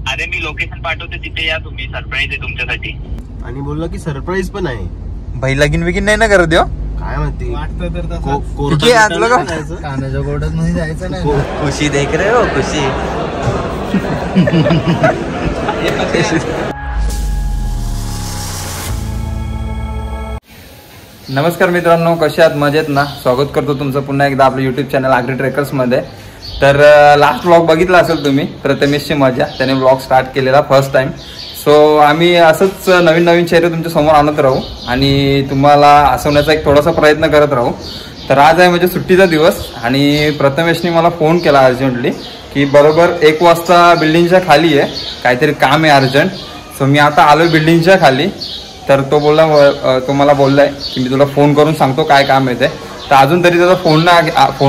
अरे मी लोकेशन पाठवते तिथे या तुम्ही, सरप्राईज आहे तुमच्यासाठी. आणि बोलला की सरप्राईज पण आहे. भाई लगीन बिगीन नाही ना करत देव? काय म्हणते वाटतं तर तसं. कानाच्या गोड्यात मध्ये जायचं नाही. खुशी देख रे हो खुशी. नमस्कार मित्रांनो, कसे आहात? मजेत ना? स्वागत करतो तुमचं पुन्हा एकदा आपल्या यूट्यूब चॅनल आग्री ट्रेकर्स मध्ये. तर लास्ट व्लॉग बघितला असेल तुम्ही, प्रथमेशची मजा. त्याने व्लॉग स्टार्ट केलेला फर्स्ट टाइम. सो आम्ही असंच नवीन नवीन चेहरे तुमच्या समोर आणत राहू आणि तुम्हाला हसवण्याचा एक थोडासा प्रयत्न करत राहू. तर आज आहे म्हणजे सुट्टीचा दिवस आणि प्रथमेशने मला फोन केला अर्जंटली की बरोबर 1 वाजता बिल्डिंगच्या खाली आहे, काहीतरी काम आहे अर्जंट. सो मी आता आलो बिल्डिंगच्या खाली. तर तो मला बोललाय की मी तुला फोन करून सांगतो काय काम आहे ते. तर अजून तरी त्याचा फोन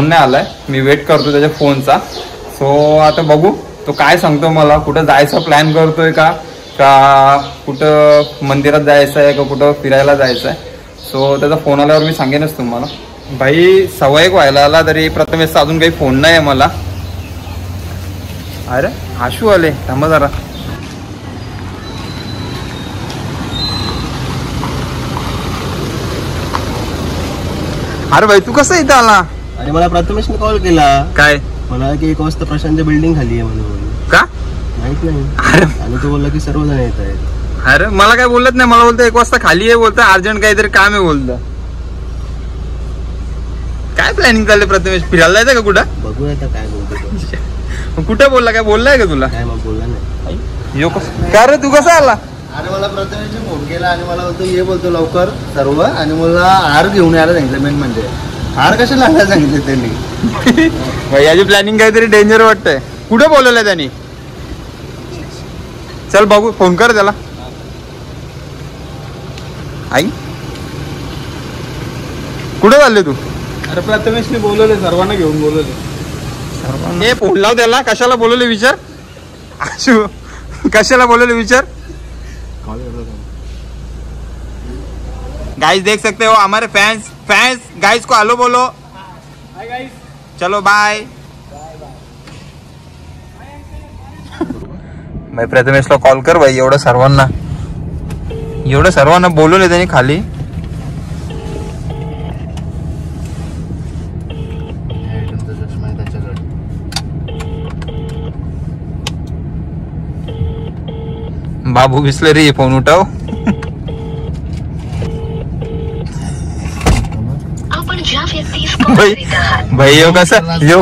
नाही आलाय. मी वेट करतो त्याच्या फोनचा. सो आता बघू तो काय सांगतो मला. कुठं जायचा प्लॅन करतोय का कुठं मंदिरात जायचं आहे का कुठं फिरायला जायचं आहे. सो त्याचा फोन आल्यावर मी सांगेनच तुम्हाला. भाई 1:15 व्हायला आला तरी प्रथमेशचा अजून काही फोन नाही आहे मला. अरे आशू आले, थांबा जरा. अरे भाई तू कसं इथं आला? आणि मला प्रथमेशने कॉल केला. काय मला की 1 वाजता प्रशांतच्या बिल्डिंग खाली आहे म्हणून. का माहित नाही. आणि तो बोलला की सर्वजण येत आहेत. अरे मला काय बोलत नाही. मला बोलतो 1 वाजता खाली आहे, बोलतो अर्जंट काहीतरी काम आहे बोलतो. काय प्लॅनिंग चाललंय प्रथमेश? फिरायला जायचं का कुठं? बघूया आता काय बोलतो. कुठं बोलला? काय बोललाय का तुला? काय मग बोलला नाही. काय रे तू कसा आला? अरे मला प्रथमेशने फोन केला आणि मला बोलतो ये बोलतो लवकर सर्व, आणि मला हार घेऊन यायला सांगितलं. मेन म्हणजे हार कशाला आणायला सांगितलं त्यांनी. याची प्लॅनिंग काहीतरी डेंजर वाटतंय. कुठं बोलवलंय त्यांनी? चल बघू, फोन कर त्याला. आई कुठं चालले तू? अरे प्रथमेशने बोलवले, सर्वांना घेऊन बोलवले. हे फोन लाव त्याला. कशाला बोलवले विचार. आशू कशाला बोलवले विचार. गाइस देख सकते हो हमारे फैंस गाइस को हेलो बोलो. Hi guys. चलो बाय. भाई प्रथमेशला कॉल कर भाई. एवढं सर्वांना बोलवले त्यांनी खाली. बाबू बिस्लरी फोन उठाव. भाई यो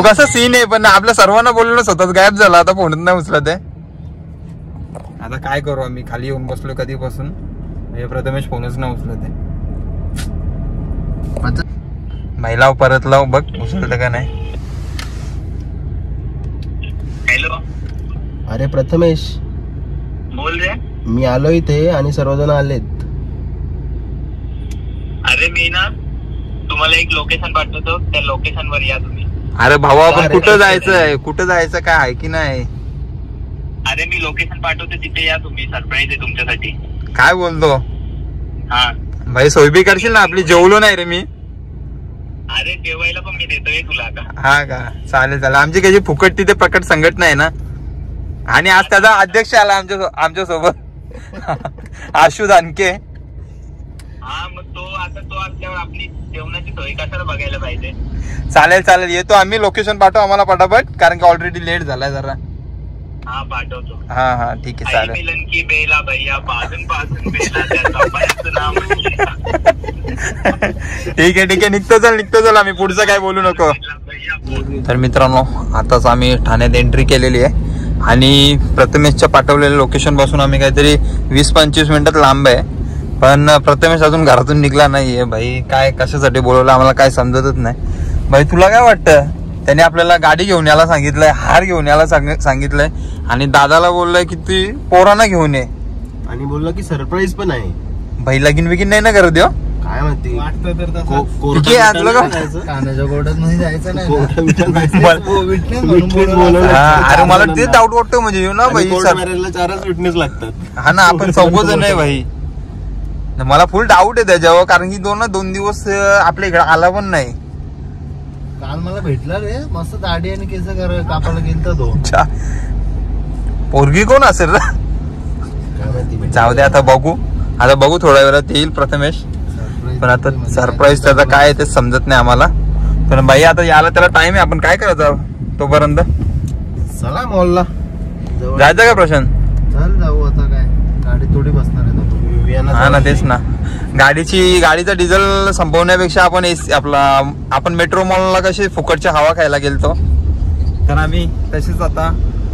कसा सीन आहे. पण आपल्या सर्वांना बोललो, स्वतःच गायब झाला. आता फोनच नाही उचलत आहे. आता काय करू आम्ही? खाली येऊन बसलो कधीपासून. प्रथमेश फोनच नाही उचलत आहे. भाई लाव, परत लाव, बघ उचलत का नाही. हॅलो. अरे प्रथमेश बोल रे. मी आलो इथे आणि सर्वजण आलेत. अरे मी ना तुम्हाला एक लोकेशन पाठवतो, त्या लोकेशन वर या तुम्ही. अरे भाऊ आपण कुठं जायचंय? कुठं जायचं काय आहे की नाही? अरे मी लोकेशन पाठवते तिथे या तुम्ही, सरप्राईज आहे तुमच्यासाठी. काय बोलतो? हा भाई सोयबी करशील ना आपली? जेवलो नाही रे मी. अरे जेवायला पण मी देतोय तुला आता. हा का? चालेल. आमची काही फुकट तिथे प्रकट संघटना आहे ना. आणि आज त्याचा अध्यक्ष आला आमच्या सोबत आशू दानके. हा मग तो असल्यावर आपली जेवणाची सोय कशाला बघायला पाहिजे. चालेल येतो आम्ही. लोकेशन पाठव आम्हाला पटापट, कारण की ऑलरेडी लेट झालाय जरा. हा पाठवतो. हा ठीक आहे चालेल. मिलन की बेला भैया पासून बेला नाम. ठीक आहे निघतो चल. आम्ही पुढचं काय बोलू नको. तर मित्रांनो आताच आम्ही ठाण्यात एंट्री केलेली आहे आणि प्रथमेशच्या पाठवलेल्या लोकेशन पासून आम्ही काहीतरी 20-25 मिनिटात लांब आहे. पण प्रथमेश अजून घरातून निघला नाहीये. भाई काय कशासाठी बोलवलं आम्हाला काय समजतच नाही. भाई तुला काय वाटतं? त्याने आपल्याला गाडी घेऊन यायला सांगितलंय, हार घेऊन यायला सांगितलंय आणि दादाला बोललाय की ती पोरांना घेऊन ये. आणि बोलला की सरप्राईज पण आहे. भाई लगीन बिगीन नाही ना करत देव? काय म्हणते. वाटतं तर तसं. कानाच्या गोड्यात मध्ये जायचं नाही. अरे मला ते डाऊट वाटतो म्हणजे ना भाई 4च विटनेस लागतात. हा ना, आपण 4 जण आहे भाई. मला फुल डाऊट आहे त्याच्यावर, कारण की 2 दिवस आपल्या इकडे आला पण नाही. काल मला भेटला रे, मस्त दाढी आणि केस कापायला गेलता तो. पोरगी कोण असेल रे? काय माहिती जाऊ दे, आता बघू थोड्या वेळात येईल प्रथमेश. पण आता सरप्राईज त्याचा काय आहे ते समजत नाही आम्हाला. पण बाई आता याला त्याला टाइम आहे, आपण काय करायचं तोपर्यंत? चला मॉलला जायचं का प्रशांत? चल जाऊ आता. काय गाडी थोडी बसणार आहे. हा ना, तेच ना. गाडीचा डिझेल संपवण्यापेक्षा आपण मेट्रो मॉलला कशी फुकटची हवा खायला गेलतो, तर आम्ही तशीच आता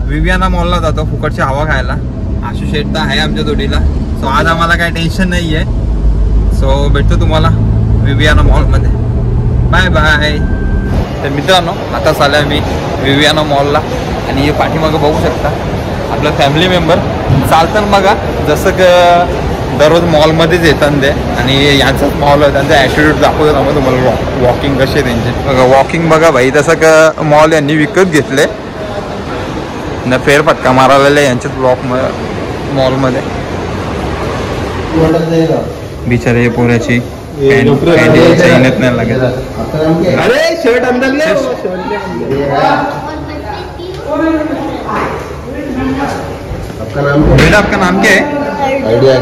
विवियाना मॉलला जातो फुकटची हवा खायला. आशु शेठ तर आहे आमच्या जोडीला. सो आज आम्हाला काही टेन्शन नाही आहे. सो भेटतो तुम्हाला विवियाना मॉलमध्ये. Bye bye. तर मित्रांनो, आता चालू आहे मी विवियाना मॉलला. आणि हे पाठीमागं बघू शकता आपलं फॅमिली मेंबर चालताना बघा, जसं की दररोज मॉलमध्येच येतात ते. आणि यांचाच मॉल आहे, त्यांचा ॲटिट्यूड दाखवतो आम्हाला तुम्हाला. वॉकिंग कशी आहे त्यांची बघा. वॉकिंग बघा भाई, तसं का मॉल यांनी विकत घेतले न, फेरफटका मारायला यांच्याच मॉलमध्ये. बिचारे पोऱ्याची पॅन्ट नाही लागेल. अरे शर्ट अंदर ले. आपका नाम क्या है? Idea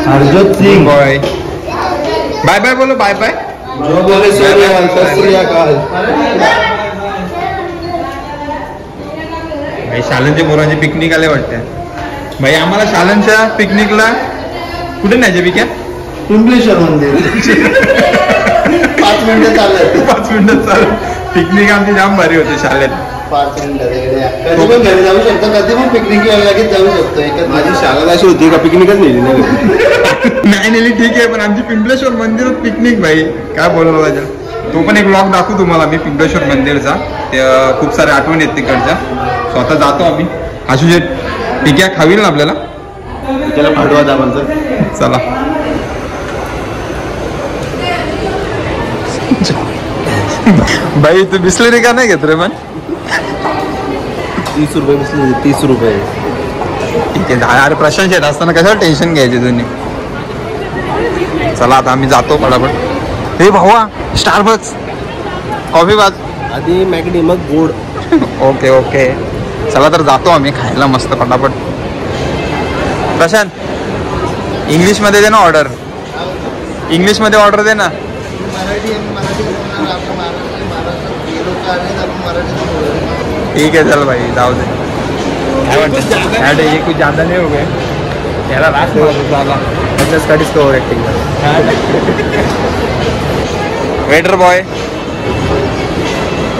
Harjot Singh. Boy bye bye बोलो. Bye bye. जो बोले सत श्री अकाल. भाई शालनच्या पोरांची पिकनिक आले वाटते भाई. आम्हाला शालनच्या पिकनिकला कुठे न्यायचे पिक्या? पिंपलेश्वर मंदिर. 5 मिनिटं चालत. 5 मिनिटं चालू. पिकनिक आमची जाम भारी होती शाळेत. 5 मिनिटं कधी पण घरी जाऊ शकतो, कधी पण पिकनिक लगेच जाऊ शकतो. माझी शाळा अशी होती का पिकनिकच नेली नाही नेली ठीक आहे, पण आमची पिंपलेश्वर मंदिरात पिकनिक भाई काय बोललो पाहिजे. तो पण एक ब्लॉग दाखवू तुम्हाला मी पिंपलेश्वर मंदिरचा. ते खूप सारे आठवण येत तिकडच्या. स्वतः जातो आम्ही. आशुचे पिक्या खावील ना आपल्याला, त्याला पाठवा दाबांचं. चला. भाई तू बिस्लरी का नाही घेत रे? पण 30 रुपये बसले. 30 रुपये ठीक आहे. अरे प्रशांत येत असताना कशाला टेन्शन घ्यायचे तुम्ही. चला आता आम्ही जातो पटापट. हे भावा, स्टारबक्स कॉफी बाज आधी मॅगडी मग गोड. Okay okay. चला तर जातो आम्ही खायला मस्त पटापट. प्रशांत इंग्लिशमध्ये दे ना ऑर्डर. इंग्लिशमध्ये ऑर्डर दे ना. ठीक आहे चल भाई, जाऊ दे. काय वाटतं ये कुछ ज्यादा नहीं हो गए याला. लास्ट झाला studies over acting. Waiter boy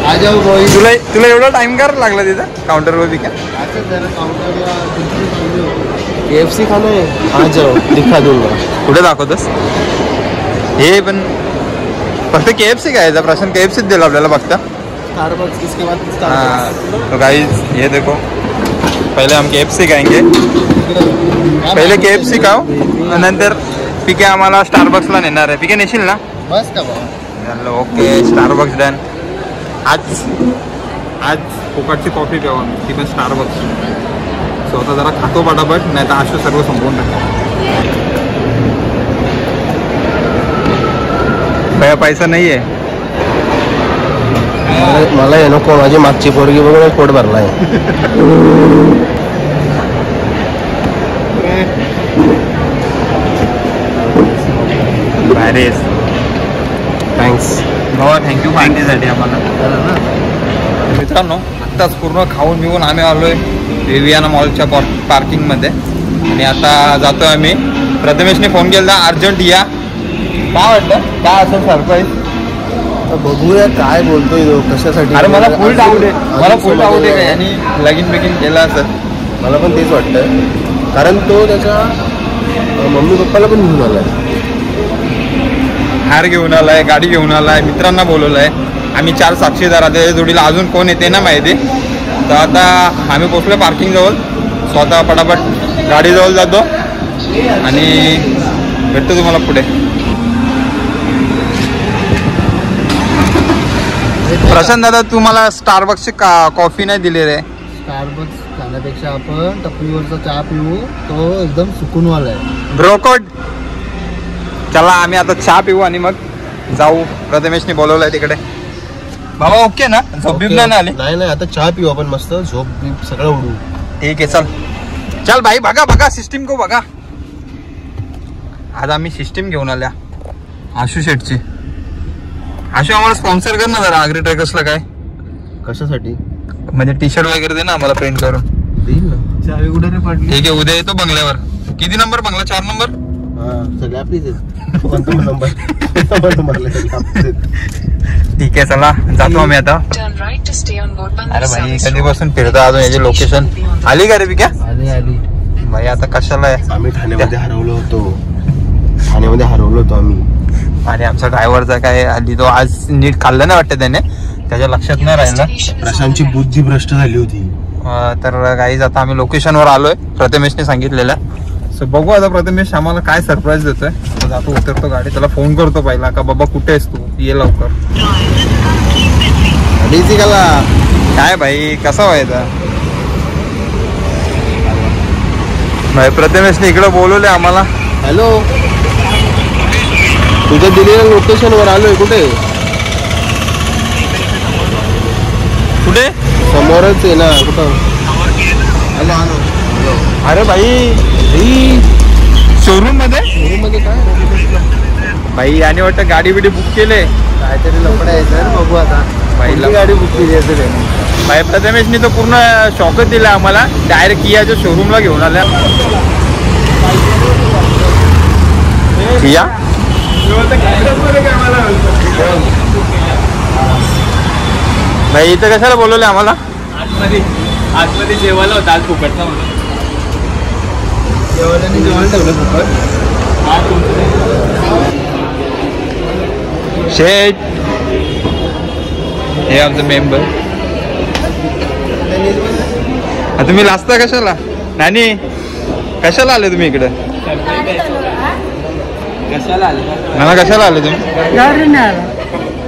आ जाओ बॉय. तुला एवढा टाइम करायला लागला तिथं काउंटरवर बी का? KFC खाना है. आ जाओ दिखा दूंगा. कुठे दाखवतोस हे? पण फक्त KFC काय प्रश्न? KFCच दिला आपल्याला फक्त. स्टारबक्स इसके बाद हाँ स्टारबक्स. तो गाइस ये देखो, पहले हम KFC खाएंगे. पहिले KFC खाओ, नंतर पिके आम्हाला स्टारबक्सला नेणार आहे. पिके नेशील ना? बस का बाबा. ओके. Starbucks done. आज फुकटची कॉफी प्यावा, ती पण स्टारबक्स. स्वतः जरा खातो पटापट, नाही तर आशु सर्व संपवून टाकतो. भैया पैसा नाही आहे. मला हे नको. माझी मागची पोरगी बघून पोट भरलाय. थँक्स भावा, थँक्यू पार्टीसाठी आम्हाला. मित्रांनो, आत्ताच पूर्ण खाऊन बिवून आम्ही आलोय विवियाना मॉलच्या पार्किंगमध्ये. आणि आता जातोय आम्ही. प्रथमेशने फोन केला अर्जंट या. काय वाटतं काय असेल सरप्राईज? बघूया काय बोलतोय तो, कशासाठी. अरे मला फुल डाऊट आहे. मला फुल डाऊट आहे का यांनी लगीन बिगीन केलं असं. मला पण तेच वाटतं, कारण तो त्याच्या मम्मी पप्पाला पण घेऊन आलाय. हार घेऊन आलाय, गाडी घेऊन आलाय, मित्रांना बोलवलंय. आम्ही 4 साक्षीदार. आता जोडीला अजून कोण येते ना माहिती. तर आता आम्ही पोचलो पार्किंग जवळ. स्वतः पटापट गाडीजवळ जातो आणि भेटतो तुम्हाला पुढे. प्रशांत दादा, तुम्हाला स्टारबक्सची कॉफी नाही दिली रे. स्टारबक्स खाण्यापेक्षा आपण टपरीवरचा चहा पिऊ, तो एकदम सुकूनवाला आहे. ब्रोकोड. चला आम्ही आता चहा पिऊ आणि मग जाऊ. प्रथमेशने बोलवलंय तिकडे. बाबा ओके ना? झोप बीप नाही आली? नाही आता चहा पिऊ आपण मस्त. झोप बीप सगळं उडू. ठीक आहे चल चल भाई बघा बघा सिस्टीम को बघा. आज आम्ही सिस्टीम घेऊन आल्या आशू शेटची. आशू आम्हाला स्पॉन्सर कर ना जरा आगरी ट्रेकर्सला. काय कशासाठी? म्हणजे टी शर्ट वगैरे दे ना आम्हाला प्रिंट करून. देईल ना. चावी कुठे रे पडली? ठीक आहे उद्या येतो बंगल्यावर. किती नंबर बंगला? 4 नंबर. सगळे आपलीच आहेत. कोणता नंबर? ठीक आहे चला जातो आम्ही आता. अरे भाई कधीपासून फिरता अजून याची लोकेशन आली का रे बिक्या? आली भाई आता कशाला आहे? आम्ही ठाण्यामध्ये हरवलो होतो. आम्ही आणि आमचा ड्रायव्हरचा काय हल्ली तो आज नीट खाल्लं नाही वाटतं त्याने. त्याच्या लक्षात नाही राहिलं. प्रशांतची बुद्धी भ्रष्ट झाली होती. तर गाईज आता आम्ही लोकेशनवर आलोय प्रथमेशने सांगितलेलं. सो बघू आता प्रथमेश आम्हाला काय सरप्राईज देतोय. जातो उतरतो गाडी त्याला फोन करतो पहिला का बाबा कुठे आहेस तू ये लवकर. काय भाई कसा व्हायचा भाई? प्रथमेशने इकडे बोलवले आम्हाला. हॅलो तुझ्या दिलेल्या लोकेशन वर आलोय. कुठे कुठे? समोरच आहे ना. कुठं? अरे भाई शोरूम मध्ये काय भाई आणि वाटतं गाडी बिडी बुक केले. काहीतरी लफडं आहे सर. बघू आता. भाई गाडी बुक केली असेल. भाई प्रथमेशनी तो पूर्ण शॉकच दिला आम्हाला. डायरेक्ट कियाच्या शोरूमला घेऊन आल्या. किया भाई इथं कशाला बोलवले आम्हाला? आतमध्ये जेवायला होता आज फुकटचा म्हणून. जेवण ठेवलं फुकट. शेट हे आमचं मेंबर. तुम्ही लाजता कशाला? नानी कशाला आले तुम्ही इकडे? कशाला आले? नाना कशाला आले तुम्ही? गाडी नाही आला.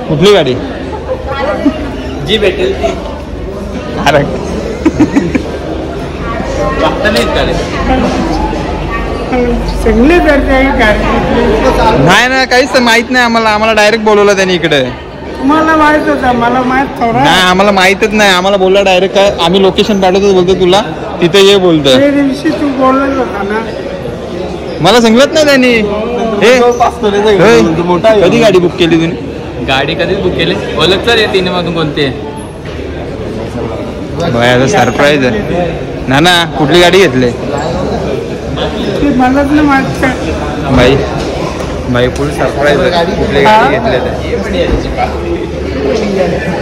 कुठली गाडी? जी भेटेल ती. अरे बघता नाहीत का रे? सगळे करते गाडी. नाही ना काहीच तर माहित नाही आम्हाला. आम्हाला डायरेक्ट बोलवलं त्यांनी इकडे. तुम्हाला माहित होता मला माहित थोडा. नाही आम्हाला माहितच नाही. आम्हाला बोलला डायरेक्ट काय आम्ही लोकेशन पाठवतो बोलतो तुला तिथे ये बोलतोय. त्या दिवशी तू बोलत होता ना. मला सांगत नाही त्यांनी. हे होय. कधी गाडी बुक केली तुम्ही? गाडी कधीच बुक केली. ओळख तर येते मधून कोणती आहे? सरप्राईज आहे. नाना कुठली गाडी घेतली? ते मलाच नाही माहित. भाई भाई फुल सरप्राईज आहे. कुठली गाडी घेतली?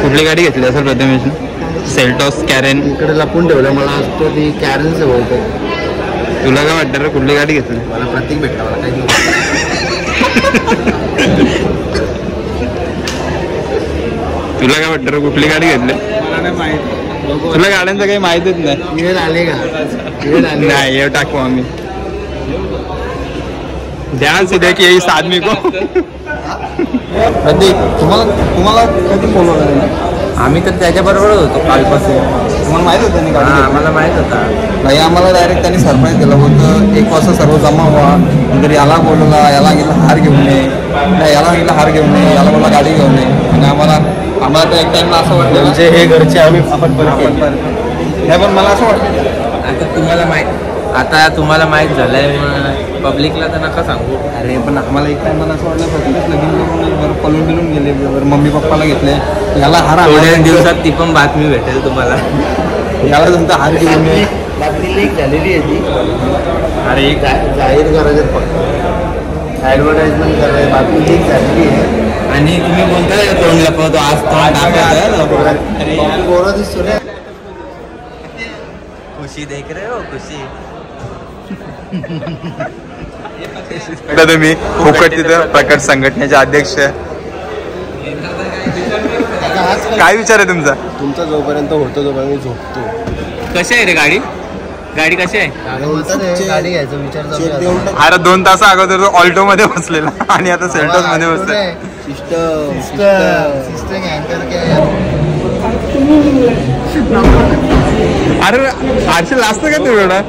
कुठली गाडी घेतली असेल प्रथमेश? Seltos Karen. इकडे लपून ठेवलं. मला असतो ती कॅरेन से बोलतो. तुला काय वाटतं रे कुठली गाडी घेतली? मला प्रतीक भेटला. मला काही तुला काय वाटतं रे कुठली गाडी घेतली? तुला गाड्यांचं काही माहितच नाही. वेळ आले का? नाही ये टाकू आम्ही. ध्यान से देखिए इस आदमी को. प्रतीक तुम्हाला कधी बोलवलं? आम्ही तर त्याच्याबरोबर होतो कालपासून. तुम्हाला माहित होतं नाही गाडी? आम्हाला माहित होता. नाही आम्हाला डायरेक्ट त्यांनी सरप्राईज दिलं होतं. 1 वाजता सर्व जमा व्हा. नंतर याला बोलवला. याला गेला हार घेऊन ये. नाही याला गेला हार घेऊन ये. याला बोलला गाडी घेऊन ये. आणि आम्हाला तर एक टाइमला असं वाटलं म्हणजे हे घरचे आम्ही आपण परत नाही पण मला असं वाटतं आता तुम्हाला माहित झालंय. पब्लिकला तर नका सांगू. अरे पण आम्हाला एक टाइम मला असं वाटलं प्रत्येकच लगीन करून बरं पळून बिलून गेले. बरं मम्मी पप्पाला घेतले. याला हार थोड्या दिवसात ती पण बातमी भेटेल तुम्हाला. याला तुमचा हार घेऊन ये. बातमी लीक झालेली आहे ती. अरे एक जाहीर करायचं फक्त. ॲडव्हर्टाइजमेंट करायचं. बातमी लीक झालेली आहे. आणि तुम्ही बोलताय तोंड लपवतो. आज गोरा दिसतो रे. खुशी देख रहे हो? खुशी. तुम्ही फुकट तिथं प्रकट संघटनेचे अध्यक्ष. काय विचार आहे तुमचा? तुमचा जोपर्यंत होतो तोपर्यंत मी झोपतो. कशी आहे रे गाडी? गाडी कशी आहे? गाडी घ्यायचा विचार चालू आहे. अरे 2 तास अगोदर तो ऑल्टो मध्ये बसलेला आणि आता सेल्टॉस मध्ये बसतोय. अरे आरशी लाजतं का तू एवढा?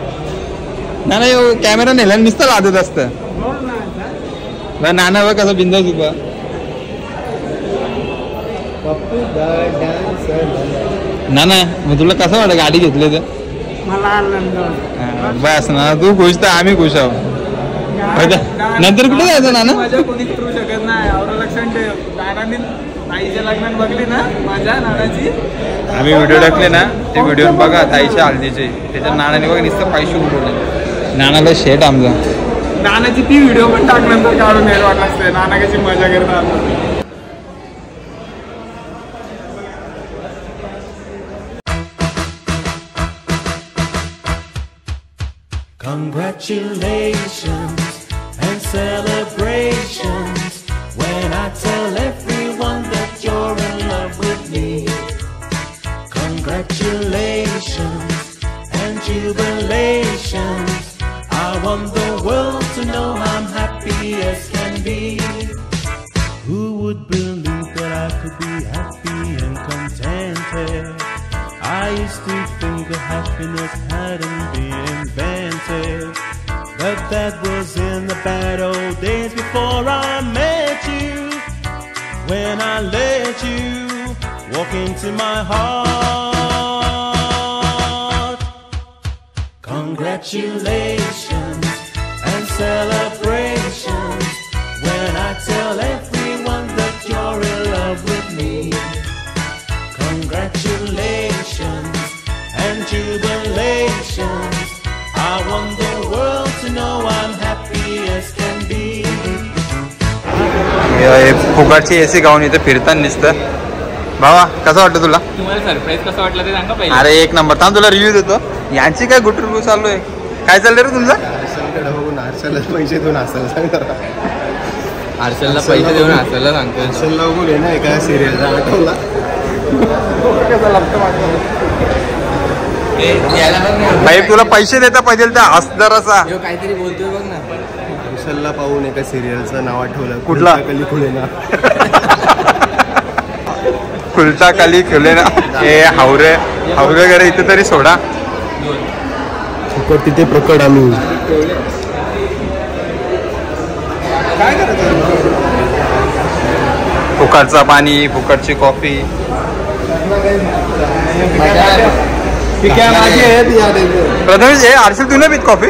नाही कॅमेरा नेला नुसतं लादत असतं. नाना बघ कसं बिंदास उभा. नाना मग तुला कसं वाटतं गाडी घेतली तर? मला आनंद होतो. बस ना, तू खुश तर आम्ही खुश आहोत. नंतर कुठे जायचं नाना? माझ्या कोणीच करू शकत नाही. एवढं लक्षात ठेव. नानाने ताईच्या लग्नात बघली ना माझ्या नानाची, आम्ही व्हिडिओ टाकले ना, ते व्हिडिओ बघा ताईच्या हल्दीचे. त्याच्या नानाने बघा नुसतं पैसे उडवले. नानाला शेट आमचा. नानाची ती व्हिडिओ पण टाकल्यानंतर काढून यायला वाटत असते. नाना कशी मजा करतात. Congratulations and celebrations when I tell everyone that you're in love with me. Congratulations and jubilations. I want the world to know I'm happy as can be. Who would believe that I could be happy and contented? I used to think that happiness hadn't been invented, but that was in the bad old days before I met you. When I let you walk into my heart. Congratulations and celebrations when I tell everyone that you're in love with me. Congratulations and jubilations. I want the world to know I'm happy as can be. फुगाची एसी gown इथे फिरताना दिसतं. भावा कसं वाटतं तुला? तुम्हाला सरप्राईज कसं वाटलं ते सांगा पहिले. अरे एक नंबर. थांब तुला रिव्ह्यू देतो. यांची काय गुटरू चालू आहे. काय चाललंय रे तुमचं? हर्षलकडे बघून हर्षलला पैसे देऊन हर्षल सांगता. हर्षलला पैसे देऊन हर्षलला सांगतोय. हर्षलला बघून आहे ना एका सिरियलचा आठवला. भाई तुला पैसे देता पाहिजे त्या हसदराचा. काहीतरी बोलतोय बघ ना. हर्षलला पाहून एका सिरियलचं नाव आठवलं. कुठला? कली खुले ना. खुलचा काली खुले ना. हे हावरे हावरे वगैरे इथे तरी सोडा. तिथे प्रकट आम्ही. फुकटचा पाणी, फुकटची कॉफी. प्रथमेश हे हर्षल तू नाही पित कॉफी?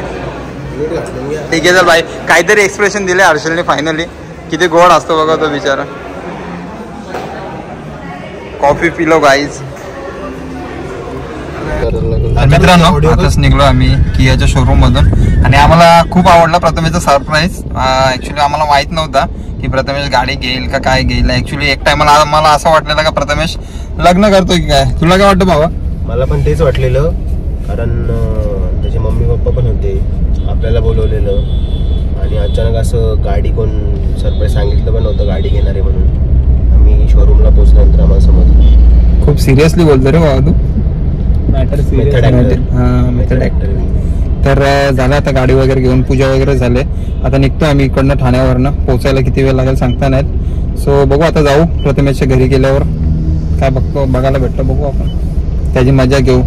ठीक आहे चल भाई. काहीतरी एक्सप्रेशन दिले हर्षलने फायनली. किती गोड असतो बघा तो बिचारा. कॉफी पिलो गाईज. मित्रांनो आताच निघलो आम्ही कियाच्या शोरूम मधून आणि आम्हाला खूप आवडला प्रथमेशचा सरप्राईज. ऍक्च्युली आम्हाला माहित नव्हता की प्रथमेश गाडी घेईल का काय घेईल. ऍक्च्युली एक टाइमला आम्हाला असं वाटलेलं का प्रथमेश लग्न करतोय की काय. तुला काय वाटतं भावा? मला पण तेच वाटलेलं, कारण त्याचे मम्मी पप्पा पण होते, आपल्याला बोलवलेलं आणि अचानक असं गाडी कोण सरप्राईज सांगितलं पण नव्हतं गाडी घेणारे म्हणून. आम्ही शोरूमला पोहोचल्यानंतर आम्हाला समजलं. खूप सिरियसली बोलतो रे बाबा तू. Method actor. तर झालं आता गाडी वगैरे घेऊन पूजा वगैरे झाले. आता निघतो आम्ही इकडनं ठाण्यावरनं. पोहोचायला किती वेळ लागेल सांगता नाहीत. सो बघू आता जाऊ प्रथमेशच्या घरी गेल्यावर काय बघतो बघायला भेटतं बघू आपण. त्याची मजा घेऊ.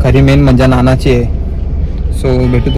खरी मेन मजा नानाची आहे. सो भेटू.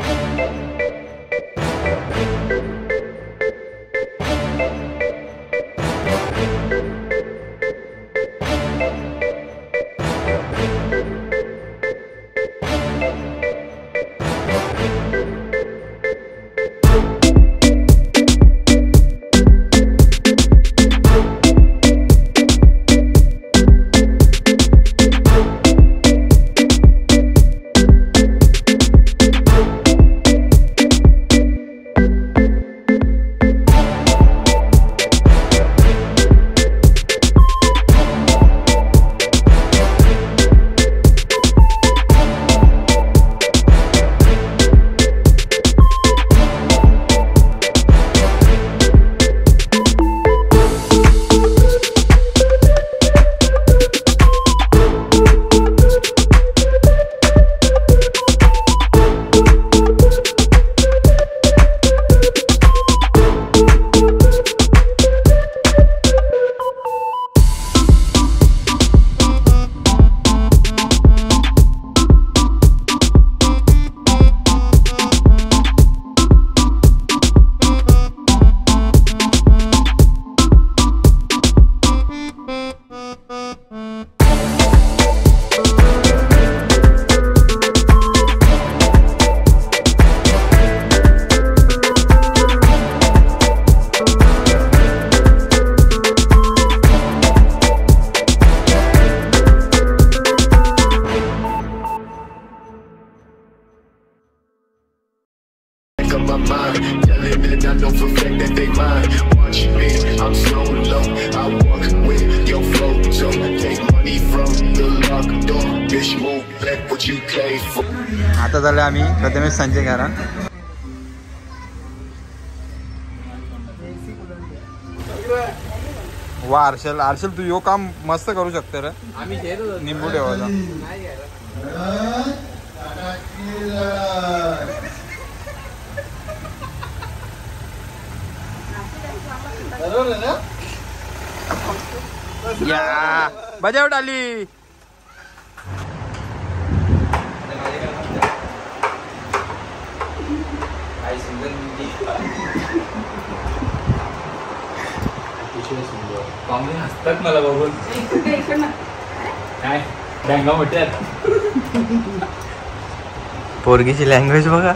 on my mind. Telling that I know for a fact that they mine. Watch me, I'm so low. I walk with your flow, so take money from the locked door. Bitch, move back what you came for. आता झालं आम्ही प्रथमेश संजय घरात. वा हर्षल तू यो काम मस्त करू शकतो रे. निंबू ठेवायला या बजावट आली. हसतात मला बघून. काय डांगा मोठे पोरगीची लँग्वेज बघा.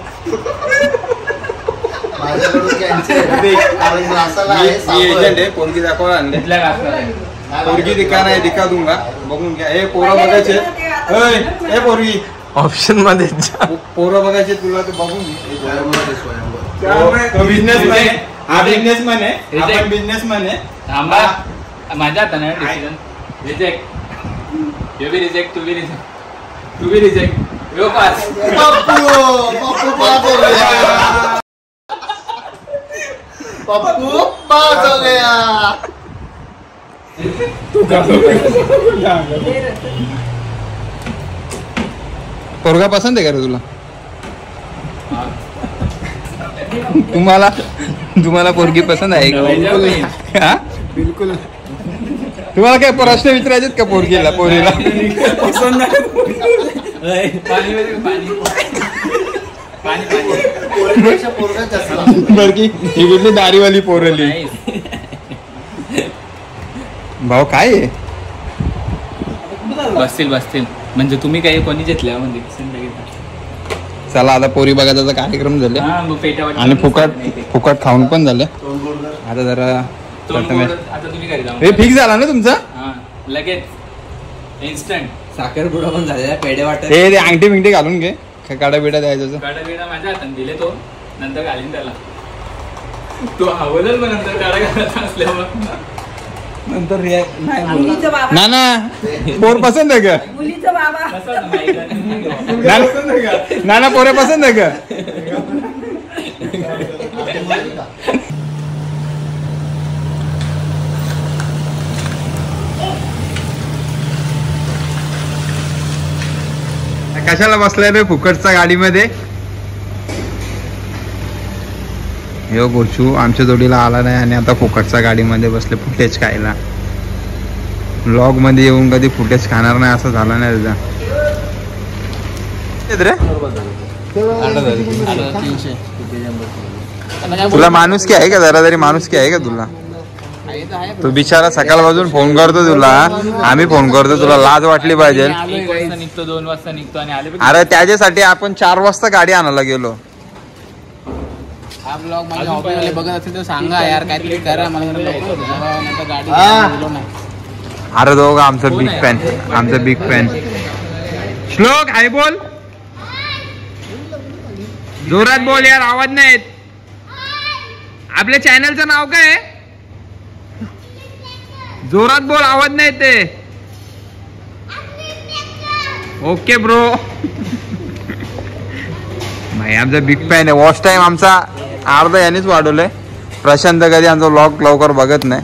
पोरगी दाखवा पोरगी दिका नाही दिका दूंगा बघून घ्या. हे पोरं बघायचे. हे पोरगी ऑप्शन मध्ये पोरं बघायचे तुला ते बघून बिझनेसमॅन आहे. हा बिझनेसमॅन आहे. आपण बिझनेसमॅन आहे. माझ्या हाताने decision. Reject. You be reject. तू be reject. Yo pass. Pappu pass हो गया. पोरगा पसंत आहे का रे तुला? तुम्हाला पोरगी पसंत आहे का? बिलकुल. तुम्हाला काय प्रश्न विचारायचे का पोरीला? पसंत नाही. बरकी ही कुठली दारीवाली पोरली. भाऊ काय आहे? बसतील म्हणजे तुम्ही काही कोणी घेतल्या म्हणजे चला आता पोरी बघायचा कार्यक्रम झाले आणि फुकट खाऊन पण झालं. आता जरा हे फिक्स झाला ना तुमचा? लगेच इन्स्टंट. साखरपुडा पण झालेला. पेढे वाटत. हे अंगठी बिंगठी घालून घे. काडा बिडा द्यायचं. काडा बिडा माझ्या हातात दिले तो. नंतर घालीन त्याला. तो आवडल मग नंतर काडा घालायचा असल्यावर नंतर ना पोर पसंत आहे का? मुलीचा बाबा ना पोरे पसंत आहे का? कशाला बसलाय रे फुकटच्या गाडीमध्ये? यो गोचू आमच्या जोडीला आला नाही आणि आता फुकटच्या गाडीमध्ये बसले फुटेज खायला. व्लॉग मध्ये येऊन कधी फुटेज खाणार नाही असं झालं नाही त्याचा. तुला माणुसकी आहे का? जरा तरी माणुसकी आहे का तुला? तू बिचारा सकाळ बाजून फोन करतो तुला. आम्ही फोन करतो तुला. लाज वाटली पाहिजे. 1 वाजता निघतो 2 वाजता निघतो आणि आले. अरे त्याच्यासाठी आपण 4 वाजता गाडी आणायला गेलो. हा ब्लॉग माझ्या ऑफिसवाले बघत असेल तर सांगा यार काहीतरी करा. मला गाडी. अरे दोघं आमचं बिग फॅन. श्लोक हाय बोल. जोरात बोल यार आवाज नाही येत. आपल्या चॅनलचं नाव काय? जोरात बोल आवाज नाही येते. Okay bro. भाई आमचा बिग फॅन आहे. वॉच टाइम आमचा अर्धा यानेच वाढवलंय. प्रशांत कधी आमचा व्लॉग लवकर बघत नाही.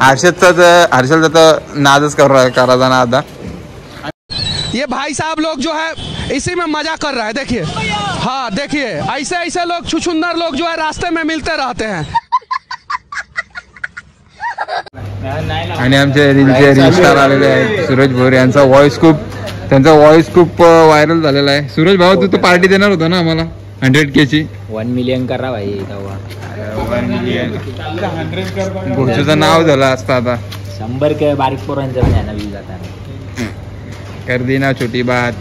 हर्षलचा तर नादच करायचा ना आता. ये भाई साहब लोग जो है इसी में मजा कर रहा है. देखिए हाँ देखिए ऐसे लोग छुछुंदर लोग जो है रास्ते में मिलते रहते हैं. आणि आमचे रील स्टार आलेले आहेत. सूरज भोरे यांचा त्यांचा व्हॉइस खूप व्हायरल झालेला आहे. सूरज भाऊ तू तर पार्टी देणार होता ना आम्हाला 100K ची. 1 मिलियन करा भाई. 1 मिलियन घोषूचं नाव झालं असतं आता. 100K बारीक पोरांच्या व्ह्यूज जातात. कर दी ना छोटी बात.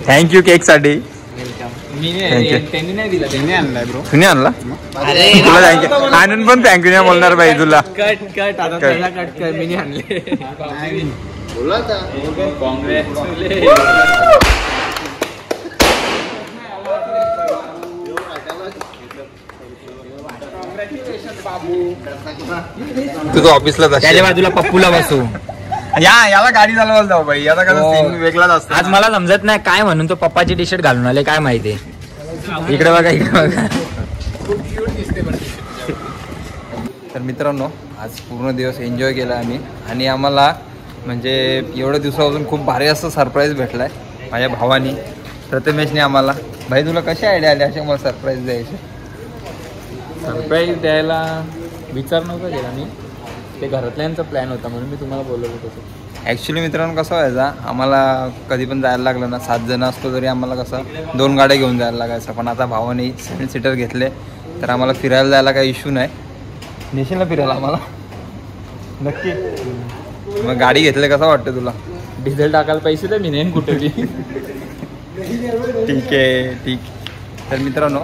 थँक्यू केक साठी. त्यांनी नाही दिला. त्यांनी आणलाय ब्रो. तुम्ही आणला? तुला थँक्यू. आनंद पण थँक्यू नाही बोलणार भाई तुला. कट आता त्याला कट कर. मी आणले. बोला था तुझं ऑफिसला त्याच्या बाजूला पप्पूला बसू. याला गाडी चालवायला जाऊ भाई. याचा कसं सीन वेगळाच असतो. आज मला समजत नाही काय म्हणून तो पप्पाची टी शर्ट घालून आले काय माहिती. इकडे बघा इकडे बघा. तर मित्रांनो आज पूर्ण दिवस एन्जॉय केला आम्ही आणि आम्हाला म्हणजे एवढ्या दिवसापासून खूप भारी असं सरप्राईज भेटलाय माझ्या भावानी प्रथमेशने आम्हाला. भाई तुला कशी आयडिया आली असे मला सरप्राईज द्यायचे? सरप्राईज द्यायला विचार नव्हता केला मी. ते घरातल्यांचा प्लॅन होता म्हणून मी तुम्हाला बोलवलं तसं. ॲक्च्युली मित्रांनो कसं व्हायचा आम्हाला कधी पण जायला लागलं ना 7 जण असतो तरी आम्हाला कसं 2 गाड्या घेऊन जायला लागायचं. पण आता भावाने 7 सीटर घेतले तर आम्हाला फिरायला जायला काही इश्यू नाही. नेशील ना फिरायला आम्हाला नक्की? मग गाडी घेतले कसं वाटतं तुला? डिझेल टाकायला पैसे तर मी नेन कुठेही. ठीक आहे ठीक. तर मित्रांनो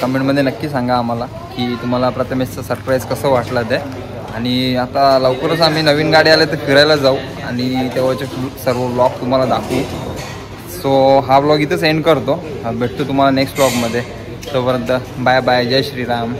कमेंटमध्ये नक्की सांगा आम्हाला की तुम्हाला प्रथमेशचं सरप्राईज कसं वाटलं ते. आणि आता लवकरच आम्ही नवीन गाडी आले तर फिरायला जाऊ आणि तेव्हाचे सर्व ब्लॉग तुम्हाला दाखवू. सो हा ब्लॉग इथंच एंड करतो. भेटतो तुम्हाला नेक्स्ट ब्लॉगमध्ये. तोपर्यंत बाय बाय. जय श्रीराम.